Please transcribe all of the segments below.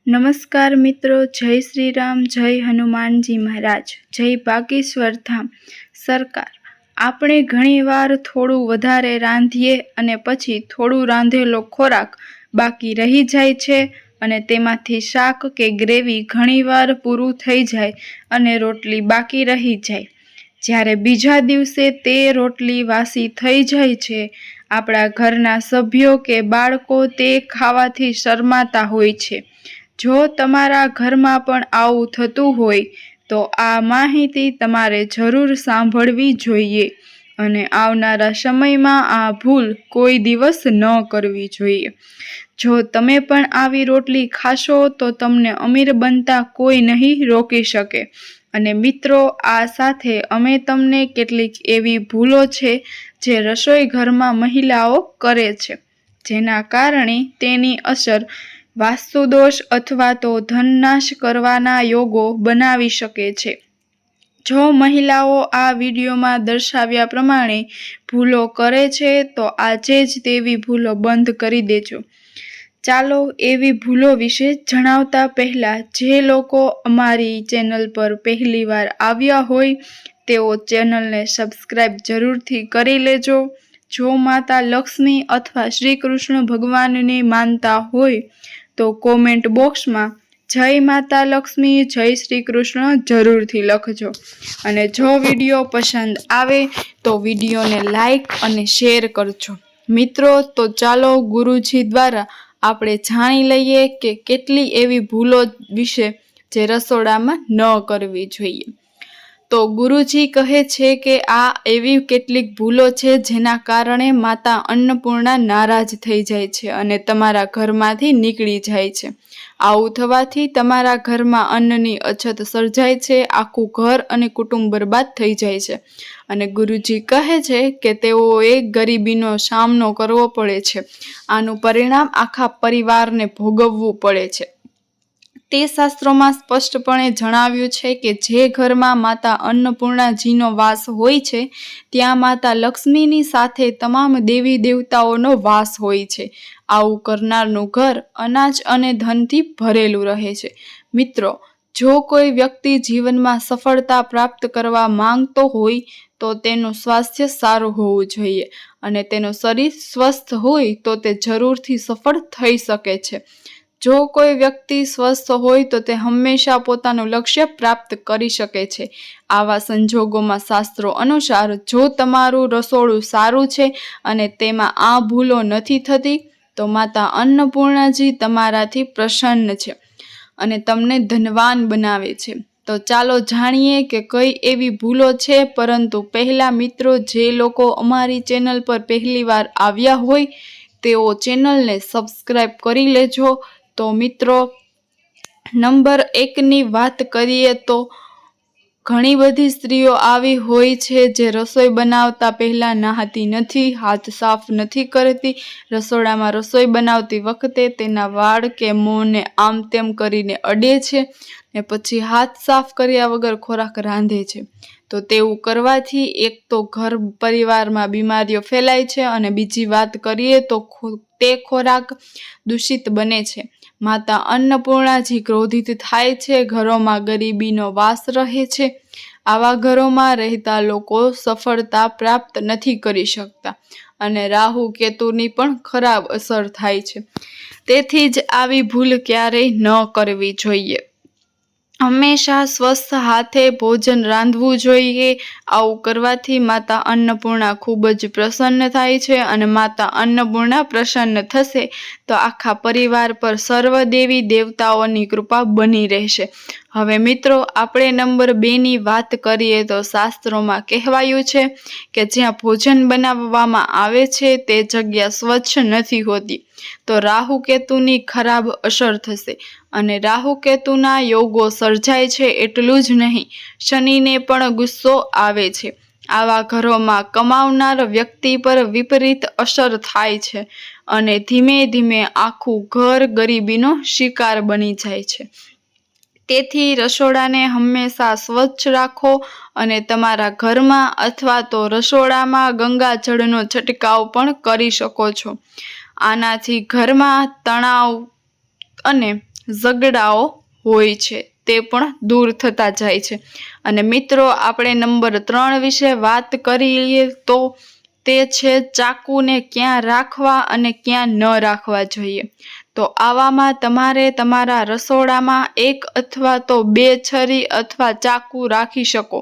નમસ્કાર મિત્રો, જય શ્રી રામ, જય હનુમાનજી મહારાજ, જય બાગેશ્વર ધામ સરકાર। આપણે ઘણીવાર થોડું વધારે રાંધીએ અને પછી થોડું રાંધેલો ખોરાક બાકી રહી જાય છે અને તેમાંથી શાક કે ગ્રેવી ઘણીવાર પૂરું થઈ જાય અને રોટલી બાકી રહી જાય। જ્યારે બીજા દિવસે તે રોટલી વાસી થઈ જાય છે, આપણા ઘરના સભ્યો કે બાળકો તે ખાવાથી શરમાતા હોય છે। જો તમારા ઘરમાં પણ આવું થતું હોય તો આ માહિતી તમારે જરૂર સાંભળવી જોઈએ અને આવનારા સમયમાં આ ભૂલ કોઈ દિવસ ન કરવી જોઈએ। જો તમે પણ આવી રોટલી ખાશો તો તમને અમીર બનતા કોઈ નહીં રોકી શકે। અને મિત્રો, આ સાથે અમે તમને કેટલીક એવી ભૂલો છે જે રસોઈ ઘરમાં મહિલાઓ કરે છે, જેના કારણે તેની અસર વાસ્તુદોષ અથવા તો ધનનાશ કરવાના યોગો બનાવી શકે છે। જો મહિલાઓ આ વિડીયોમાં દર્શાવ્યા પ્રમાણે ભૂલો કરે છે તો આજે જ તેવી ભૂલો બંધ કરી દેજો। ચાલો એવી ભૂલો વિશે જણાવતા પહેલા, જે લોકો અમારી ચેનલ પર પહેલીવાર આવ્યા હોય તેઓ ચેનલને સબસ્ક્રાઈબ જરૂરથી કરી લેજો। જો માતા લક્ષ્મી અથવા શ્રી કૃષ્ણ ભગવાનને માનતા હોય તો કોમેન્ટ બોક્સમાં જય માતા લક્ષ્મી, જય શ્રી કૃષ્ણ જરૂરથી લખજો। અને જો વિડીયો પસંદ આવે તો વિડીયોને લાઈક અને શેર કરજો। મિત્રો, તો ચાલો ગુરુજી દ્વારા આપણે જાણી લઈએ કે કેટલી એવી ભૂલો વિશે જે રસોડામાં ન કરવી જોઈએ। તો ગુરુજી કહે છે કે આ એવી કેટલીક ભૂલો છે જેના કારણે માતા અન્નપૂર્ણા નારાજ થઈ જાય છે અને તમારા ઘરમાંથી નીકળી જાય છે। આવું થવાથી તમારા ઘરમાં અન્નની અછત સર્જાય છે, આખું ઘર અને કુટુંબ બરબાદ થઈ જાય છે અને ગુરુજી કહે છે કે તેઓએ ગરીબીનો સામનો કરવો પડે છે। આનું પરિણામ આખા પરિવારને ભોગવવું પડે છે। તે શાસ્ત્રોમાં સ્પષ્ટપણે જણાવ્યું છે કે જે ઘરમાં માતા અન્નપૂર્ણાજીનો વાસ હોય છે ત્યાં માતા લક્ષ્મીની સાથે તમામ દેવી દેવતાઓનો વાસ હોય છે। આવું કરનારનું ઘર અનાજ અને ધનથી ભરેલું રહે છે। મિત્રો, જો કોઈ વ્યક્તિ જીવનમાં સફળતા પ્રાપ્ત કરવા માંગતો હોય તો તેનું સ્વાસ્થ્ય સારું હોવું જોઈએ અને તેનું શરીર સ્વસ્થ હોય તો તે જરૂરથી સફળ થઈ શકે છે। જો કોઈ વ્યક્તિ સ્વસ્થ હોય તો તે હંમેશા પોતાનું લક્ષ્ય પ્રાપ્ત કરી શકે છે। આવા સંજોગોમાં શાસ્ત્રો અનુસાર જો તમારું રસોડું સારું છે અને તેમાં આ ભૂલો નથી થતી તો માતા અન્નપૂર્ણાજી તમારાથી પ્રસન્ન છે અને તમને ધનવાન બનાવે છે। તો ચાલો જાણીએ કે કઈ એવી ભૂલો છે। પરંતુ પહેલા મિત્રો, જે લોકો અમારી ચેનલ પર પહેલીવાર આવ્યા હોય તેઓ ચેનલને સબસ્ક્રાઈબ કરી લેજો। તો મિત્રો, નંબર 1ની વાત કરીએ તો ઘણી બધી સ્ત્રીઓ આવી હોય છે જે રસોઈ બનાવતા પહેલા નહાતી નથી, હાથ સાફ નથી કરતી, રસોડામાં રસોઈ બનાવતી વખતે તેના વાળ કે મોંને આમ તેમ કરીને અડે છે ને પછી હાથ સાફ કર્યા વગર ખોરાક રાંધે છે। તો તેવું કરવાથી એક તો ઘર પરિવારમાં બીમારીઓ ફેલાય છે અને બીજી વાત કરીએ તો તે ખોરાક દૂષિત બને છે। માતા અન્નપૂર્ણાજી ક્રોધિત થાય છે, ઘરોમાં ગરીબીનો વાસ રહે છે। આવા ઘરોમાં રહેતા લોકો સફળતા પ્રાપ્ત નથી કરી શકતા અને રાહુ કેતુની પણ ખરાબ અસર થાય છે। તેથી જ આવી ભૂલ ક્યારેય ન કરવી જોઈએ। હંમેશા સ્વસ્થ હાથે ભોજન રાંધવું જોઈએ। આવું કરવાથી માતા અન્નપૂર્ણા ખૂબ જ પ્રસન્ન થાય છે અને માતા અન્નપૂર્ણા પ્રસન્ન થશે તો આખા પરિવાર પર સર્વ દેવી દેવતાઓની કૃપા બની રહેશે। હવે મિત્રો, આપણે નંબર 2ની વાત કરીએ તો શાસ્ત્રોમાં કહેવાયું છે કે જ્યાં ભોજન બનાવવામાં આવે છે તે જગ્યા સ્વચ્છ નથી હોતી તો રાહુ કેતુની ખરાબ અસર થશે અને રાહુ કેતુના યોગો સર્જાય છે। એટલું જ નહીં, શનિને પણ ગુસ્સો આવે છે। આવા ઘરોમાં કમાવનાર વ્યક્તિ પર વિપરીત અસર થાય છે અને ધીમે ધીમે આખું ઘર ગરીબીનો શિકાર બની જાય છે। તેથી રસોડાને હંમેશા સ્વચ્છ રાખો અને તમારા ઘરમાં અથવા તો રસોડામાં ગંગાજળનો છંટકાવ પણ કરી શકો છો। આનાથી ઘરમાં તણાવ અને ઝઘડાઓ હોય છે તે પણ દૂર થતા જાય છે। અને મિત્રો આપણે નંબર 3 વિશે વાત કરીએ તો તે છે ચાકુને ક્યાં રાખવા અને ક્યાં ન રાખવા જોઈએ। તો આવામાં તમારે તમારા રસોડામાં 1 અથવા તો 2 છરી અથવા ચાકુ રાખી શકો।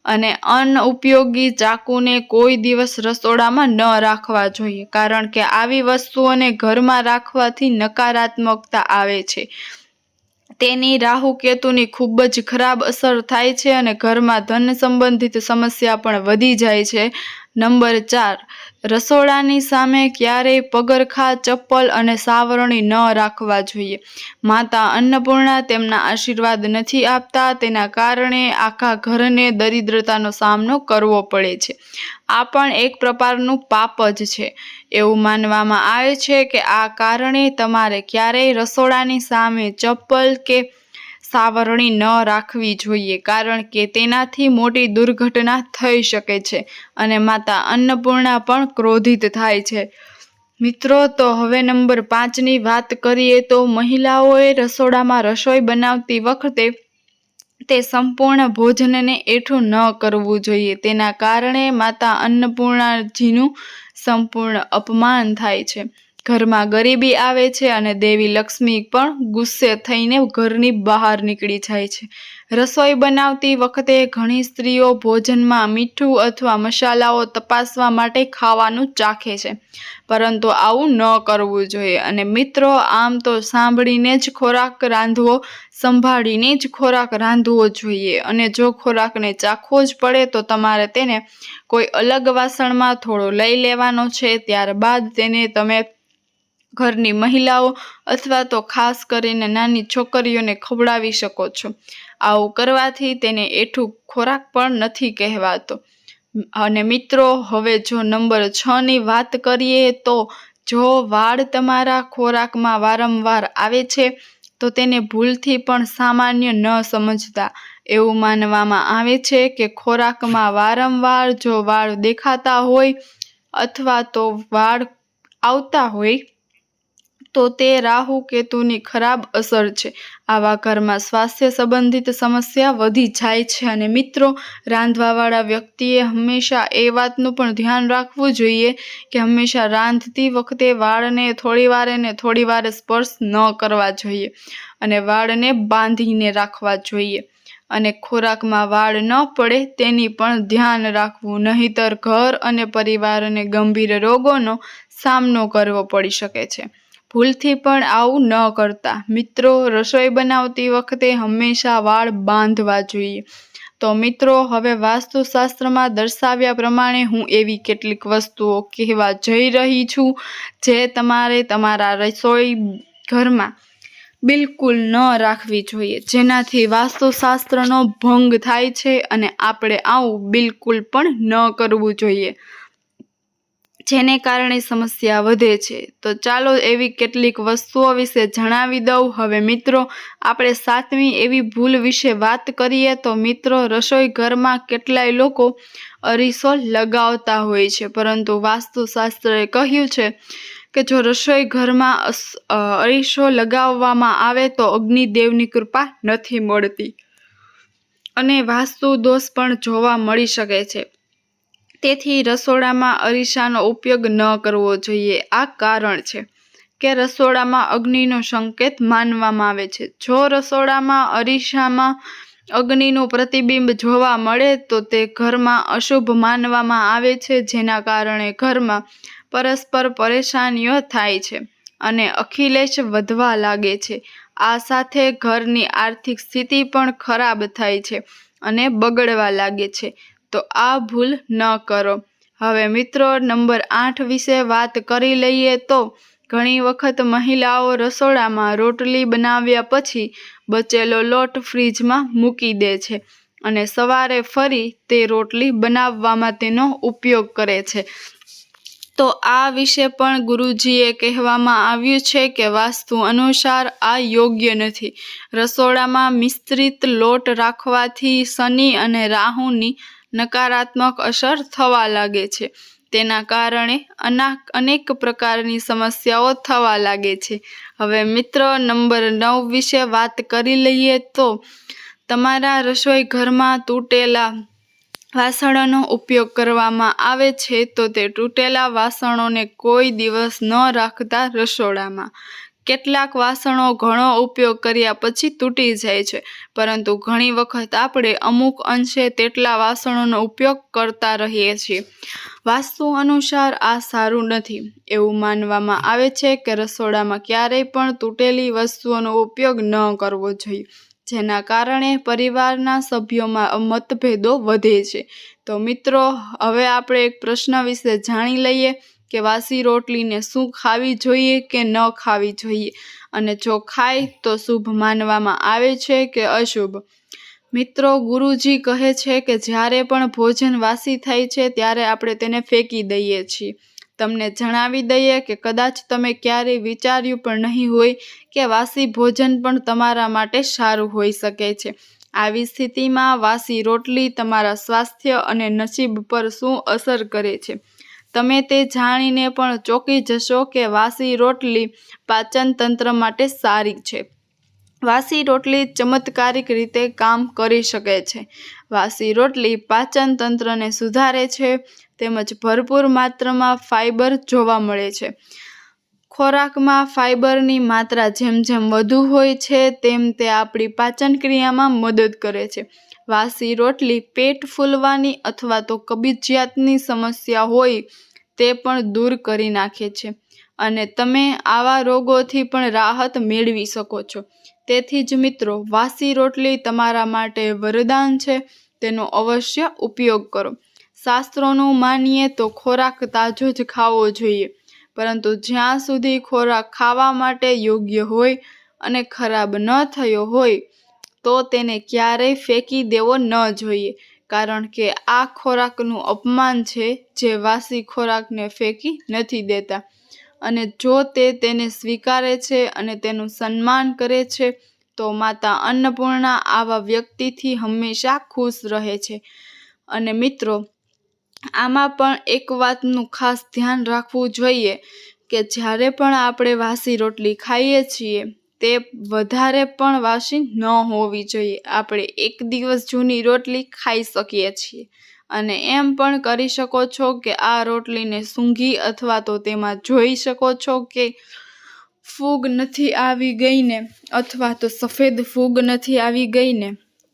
અને અનઉપયોગી ચાકુને કોઈ દિવસ રસોડામાં ન રાખવા જોઈએ, કારણ કે આવી વસ્તુઓને ઘરમાં રાખવાથી નકારાત્મકતા આવે છે। તેની રાહુ કેતુની ખૂબ જ ખરાબ અસર થાય છે અને ઘરમાં ધન સંબંધિત સમસ્યા પણ વધી જાય છે। નંબર 4, રસોડાની સામે ક્યારેય પગરખા, ચપ્પલ અને સાવરણી ન રાખવા જોઈએ। માતા અન્નપૂર્ણા તેમના આશીર્વાદ નથી આપતા, તેના કારણે આખા ઘરને દરિદ્રતાનો સામનો કરવો પડે છે। આ પણ એક પ્રકારનું પાપ જ છે। એવું માનવામાં આવે છે કે આ કારણે તમારે ક્યારેય રસોડાની સામે ચપ્પલ કે સાવરણી ન રાખવી જોઈએ, કારણ કે તેનાથી મોટી દુર્ઘટના થઈ શકે છે અને માતા અન્નપૂર્ણા પણ ક્રોધિત થાય છે। મિત્રો, તો હવે નંબર 5ની વાત કરીએ તો મહિલાઓએ રસોડામાં રસોઈ બનાવતી વખતે તે સંપૂર્ણ ભોજનને એઠું ન કરવું જોઈએ। તેના કારણે માતા અન્નપૂર્ણાજીનું સંપૂર્ણ અપમાન થાય છે, ઘરમાં ગરીબી આવે છે અને દેવી લક્ષ્મી પણ ગુસ્સે થઈને ઘરની બહાર નીકળી જાય છે। રસોઈ બનાવતી વખતે ઘણી સ્ત્રીઓ ભોજનમાં મીઠું અથવા મસાલાઓ તપાસવા માટે ખાવાનું ચાખે છે, પરંતુ આવું ન કરવું જોઈએ। અને મિત્રો, આમ તો સાંભળીને જ ખોરાક રાંધવો, સંભાળીને જ ખોરાક રાંધવો જોઈએ અને જો ખોરાકને ચાખવો જ પડે તો તમારે તેને કોઈ અલગ વાસણમાં થોડો લઈ લેવાનો છે, ત્યારબાદ તેને તમે ઘરની મહિલાઓ અથવા તો ખાસ કરીને નાની છોકરીઓને ખવડાવી શકો છો। આવું કરવાથી તેને એઠું ખોરાક પણ નથી કહેવાતો। અને મિત્રો, હવે જો નંબર 6ની વાત કરીએ તો જો વાળ તમારા ખોરાકમાં વારંવાર આવે છે તો તેને ભૂલથી પણ સામાન્ય ન સમજતા। એવું માનવામાં આવે છે કે ખોરાકમાં વારંવાર જો વાળ દેખાતા હોય અથવા તો વાળ આવતા હોય તો તે રાહુ કેતુની ખરાબ અસર છે। આવા ઘરમાં સ્વાસ્થ્ય સંબંધિત સમસ્યા વધી જાય છે। અને મિત્રો, રાંધવાવાળા વ્યક્તિએ હંમેશા એ વાતનું પણ ધ્યાન રાખવું જોઈએ કે હંમેશા રાંધતી વખતે વાળને થોડી વારે સ્પર્શ ન કરવા જોઈએ અને વાળને બાંધીને રાખવા જોઈએ અને ખોરાકમાં વાળ ન પડે તેની પણ ધ્યાન રાખવું, નહીંતર ઘર અને પરિવારને ગંભીર રોગોનો સામનો કરવો પડી શકે છે। ભૂલથી પણ આવું ન કરતા। મિત્રો, રસોઈ બનાવતી વખતે હંમેશા વાળ બાંધવા જોઈએ। તો મિત્રો, હવે વાસ્તુશાસ્ત્રમાં દર્શાવ્યા પ્રમાણે હું એવી કેટલીક વસ્તુઓ કહેવા જઈ રહી છું જે તમારે તમારા રસોઈ ઘરમાં બિલકુલ ન રાખવી જોઈએ, જેનાથી વાસ્તુશાસ્ત્રનો ભંગ થાય છે અને આપણે આવું બિલકુલ પણ ન કરવું જોઈએ, જેને કારણે સમસ્યા વધે છે। તો ચાલો એવી કેટલીક વસ્તુઓ વિશે જણાવી દઉં। હવે મિત્રો, આપણે 7મી એવી ભૂલ વિશે વાત કરીએ તો મિત્રો, રસોઈ ઘરમાં કેટલાય લોકો અરીસો લગાવતા હોય છે, પરંતુ વાસ્તુશાસ્ત્રએ કહ્યું છે કે જો રસોઈ ઘરમાં અરીસો લગાવવામાં આવે તો અગ્નિદેવની કૃપા નથી મળતી અને વાસ્તુ દોષ પણ જોવા મળી શકે છે। તેથી રસોડામાં અરીસાનો ઉપયોગ ન કરવો જોઈએ। આ કારણ છે કે રસોડામાં અગ્નિનો સંકેત માનવામાં આવે છે। જો રસોડામાં અરીસામાં અગ્નિનું પ્રતિબિંબ જોવા મળે તો તે ઘરમાં અશુભ માનવામાં આવે છે, જેના કારણે ઘરમાં પરસ્પર પરેશાનીઓ થાય છે અને અખિલેશ વધવા લાગે છે। આ સાથે ઘરની આર્થિક સ્થિતિ પણ ખરાબ થાય છે અને બગડવા લાગે છે। તો આ ભૂલ ન કરો। હવે મિત્રો, નંબર 8 વિશે વાત કરી લઈએ તો ઘણી વખત મહિલાઓ રસોડામાં રોટલી બનાવ્યા પછી બચેલો લોટ ફ્રીજમાં મૂકી દે છે અને સવારે ફરી તે રોટલી બનાવવામાં તેનો ઉપયોગ કરે છે। તો આ વિશે પણ ગુરુજીએ કહેવામાં આવ્યું છે કે વાસ્તુ અનુસાર આ યોગ્ય નથી। રસોડામાં મિશ્રિત લોટ રાખવાથી શનિ અને રાહુની નકારાત્મક અસર થવા લાગે છે। તેના કારણે અનેક પ્રકારની સમસ્યાઓ થવા લાગે છે હવે મિત્રો નંબર 9 વિશે વાત કરી લઈએ તો તમારા રસોઈ ઘરમાં તૂટેલા વાસણોનો ઉપયોગ કરવામાં આવે છે તો તે તૂટેલા વાસણોને કોઈ દિવસ ન રાખતા રસોડામાં. કેટલાક વાસણો ઘણો ઉપયોગ કર્યા પછી તૂટી જાય છે, પરંતુ ઘણી વખત આપણે અમુક અંશે તેટલા વાસણોનો ઉપયોગ કરતા રહીએ છીએ. વાસ્તુ અનુસાર આ સારું નથી. એવું માનવામાં આવે છે કે રસોડામાં ક્યારેય પણ તૂટેલી વસ્તુઓનો ઉપયોગ ન કરવો જોઈએ, જેના કારણે પરિવારના સભ્યોમાં મતભેદો વધે છે. તો મિત્રો, હવે આપણે એક પ્રશ્ન વિશે જાણી લઈએ કે વાસી રોટલીને શું ખાવી જોઈએ કે ન ખાવી જોઈએ, અને જો ખાય તો શુભ માનવામાં આવે છે કે અશુભ. મિત્રો, ગુરુજી કહે છે કે જ્યારે પણ ભોજન વાસી થાય છે ત્યારે આપણે તેને ફેંકી દઈએ છીએ. તમને જણાવી દઈએ કે કદાચ તમે ક્યારેય વિચાર્યું પણ નહીં હોય કે વાસી ભોજન પણ તમારા માટે સારું હોઈ શકે છે. આવી સ્થિતિમાં વાસી રોટલી તમારા સ્વાસ્થ્ય અને નસીબ પર શું અસર કરે છે, તમે તે જાણીને પણ ચોંકી જશો કે વાસી રોટલી પાચન તંત્ર માટે સારી છે. વાસી રોટલી ચમત્કારિક રીતે કામ કરી શકે છે. વાસી રોટલી પાચન તંત્રને સુધારે છે, તેમજ ભરપૂર માત્રામાં ફાઇબર જોવા મળે છે. ખોરાકમાં ફાઇબરની માત્રા જેમ જેમ વધુ હોય છે તેમ તે આપણી પાચન ક્રિયામાં મદદ કરે છે. વાસી રોટલી પેટ ફૂલવાની અથવા તો કબજિયાતની સમસ્યા હોય તે પણ દૂર કરી નાખે છે, અને તમે આવા રોગોથી પણ રાહત મેળવી શકો છો. તેથી જ મિત્રો, વાસી રોટલી તમારા માટે વરદાન છે. તેનો અવશ્ય ઉપયોગ કરો. શાસ્ત્રોનું માનીએ તો ખોરાક તાજો જ ખાવો જોઈએ, પરંતુ જ્યાં સુધી ખોરાક ખાવા માટે યોગ્ય હોય અને ખરાબ ન થયો હોય તો તેને ક્યારેય ફેંકી દેવો ન જોઈએ, કારણ કે આ ખોરાકનું અપમાન છે જે વાસી ખોરાકને ફેંકી નથી દેતા. અને જો તે તેને સ્વીકારે છે અને તેનું સન્માન કરે છે તો માતા અન્નપૂર્ણા આવા વ્યક્તિથી હંમેશા ખુશ રહે છે. અને મિત્રો, આમાં પણ એક વાતનું ખાસ ધ્યાન રાખવું જોઈએ કે જ્યારે પણ આપણે વાસી રોટલી ખાઈએ છીએ તે વધારે પણ વાસી ન હોવી જોઈએ. આપણે એક દિવસ જૂની રોટલી ખાઈ શકીએ છીએ, અને એમ પણ કરી શકો છો કે આ રોટલીને સૂંઘી અથવા તો તેમાં જોઈ શકો છો કે ફૂગ નથી આવી ગઈ ને, અથવા તો સફેદ ફૂગ નથી આવી ગઈ ને.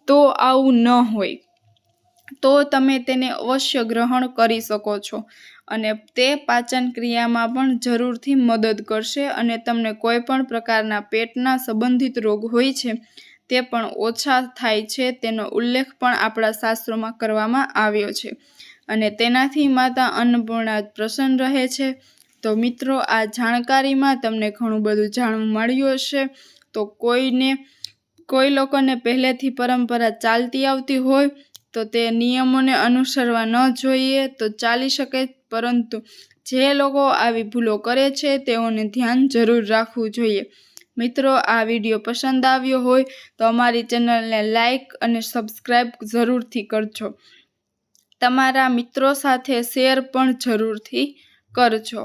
તો આવું ન હોય તો તમે તેને અવશ્ય ગ્રહણ કરી શકો છો, અને તે પાચન ક્રિયામાં પણ જરૂરથી મદદ કરશે, અને તમને કોઈ પણ પ્રકારના પેટના સંબંધિત રોગ હોય છે તે પણ ઓછા થાય છે. તેનો ઉલ્લેખ પણ આપણા શાસ્ત્રોમાં કરવામાં આવ્યો છે, અને તેનાથી માતા અન્નપૂર્ણા પ્રસન્ન રહે છે. તો મિત્રો, આ જાણકારીમાં તમને ઘણું બધું જાણવા મળ્યું હશે. તો કોઈ લોકોને પહેલેથી પરંપરા ચાલતી આવતી હોય તો તે નિયમોને અનુસરવા ન જોઈએ તો ચાલી શકે, પરંતુ જે લોકો આવી ભૂલો કરે છે તેઓને ધ્યાન જરૂર રાખવું જોઈએ. મિત્રો, આ વિડીયો પસંદ આવ્યો હોય તો અમારી ચેનલને લાઈક અને સબસ્ક્રાઈબ જરૂરથી કરજો. તમારા મિત્રો સાથે શેર પણ જરૂરથી કરજો.